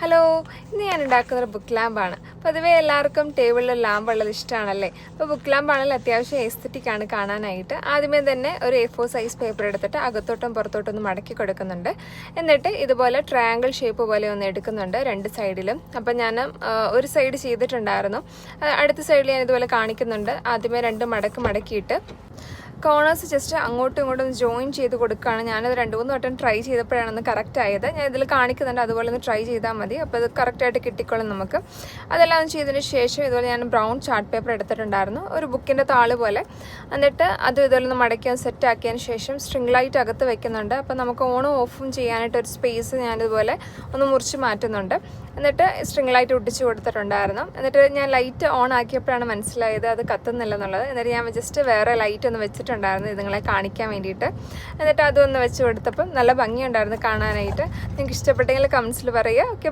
Hello, ഇന്ന് ഞാൻ ഉണ്ടാക്കുന്നൊരു book ലാമ്പാണ്. പൊതുവേ എല്ലാവർക്കും ടേബിളിൽ ലാമ്പ് ഉള്ളത് ഇഷ്ടമാണല്ലേ. അപ്പോൾ ബുക്ക് ലാമ്പാണെങ്കിൽ അത്യാവശ്യം എസ്തറ്റിക് ആണ് കാണാനായിട്ട്. ആദ്യമേ തന്നെ ഒരു A4 സൈസ് പേപ്പർ എടുത്തിട്ട് അകത്തോട്ടും പുറത്തോട്ടും ഒന്ന് മടക്കി കൊടുക്കുന്നുണ്ട്. എന്നിട്ട് ഇതുപോലെ ട്രയാങ്കിൾ ഷേപ്പ് പോലെ ഒന്ന് എടുക്കുന്നുണ്ട് രണ്ട് സൈഡിലും. അപ്പം ഞാൻ ഒരു സൈഡ് ചെയ്തിട്ടുണ്ടായിരുന്നു, അടുത്ത സൈഡിൽ ഞാൻ ഇതുപോലെ കാണിക്കുന്നുണ്ട്. ആദ്യമേ രണ്ട് മടക്കിയിട്ട് കോർണേഴ്സ് ജസ്റ്റ് അങ്ങോട്ടും ഇങ്ങോട്ടും ഒന്ന് ജോയിൻ ചെയ്ത് കൊടുക്കുകയാണ്. ഞാനത് 2-3 വട്ടം ട്രൈ ചെയ്തപ്പോഴാണ് ഒന്ന് കറക്റ്റ് ആയത്. ഞാൻ ഇതിൽ കാണിക്കുന്നുണ്ട്, അതുപോലെ ഒന്ന് ട്രൈ ചെയ്താൽ മതി. അപ്പോൾ അത് കറക്റ്റായിട്ട് കിട്ടിക്കോളും നമുക്ക്. അതെല്ലാം ചെയ്തതിന് ശേഷം ഇതുപോലെ ഞാൻ ബ്രൗൺ ചാർട്ട് പേപ്പർ എടുത്തിട്ടുണ്ടായിരുന്നു, ഒരു ബുക്കിൻ്റെ താള് പോലെ. എന്നിട്ട് അത് ഇതുപോലെ ഒന്ന് മടക്കി സെറ്റ് ആക്കിയതിന് ശേഷം സ്ട്രിംഗ് ലൈറ്റ് അകത്ത് വെക്കുന്നുണ്ട്. അപ്പോൾ നമുക്ക് ഓണും ഓഫും ചെയ്യാനായിട്ട് ഒരു സ്പേസ് ഞാനിതുപോലെ ഒന്ന് മുറിച്ച് മാറ്റുന്നുണ്ട്. എന്നിട്ട് സ്ട്രിംഗ് ലൈറ്റ് ഒട്ടിച്ച് കൊടുത്തിട്ടുണ്ടായിരുന്നു. എന്നിട്ട് ഞാൻ ലൈറ്റ് ഓൺ ആക്കിയപ്പോഴാണ് മനസ്സിലായത് അത് കത്തുന്നില്ലെന്നുള്ളത്. എന്നിട്ട് ഞാൻ ജസ്റ്റ് വേറെ ലൈറ്റ് ഒന്ന് വെച്ചിട്ടുണ്ടായിരുന്നു ഇത് നിങ്ങളെ കാണിക്കാൻ വേണ്ടിയിട്ട്. എന്നിട്ട് അതൊന്ന് വെച്ച് കൊടുത്തപ്പം നല്ല ഭംഗിയുണ്ടായിരുന്നു കാണാനായിട്ട്. നിങ്ങൾക്ക് ഇഷ്ടപ്പെട്ടെങ്കിൽ കമൻസിൽ പറയുക. ഓക്കെ.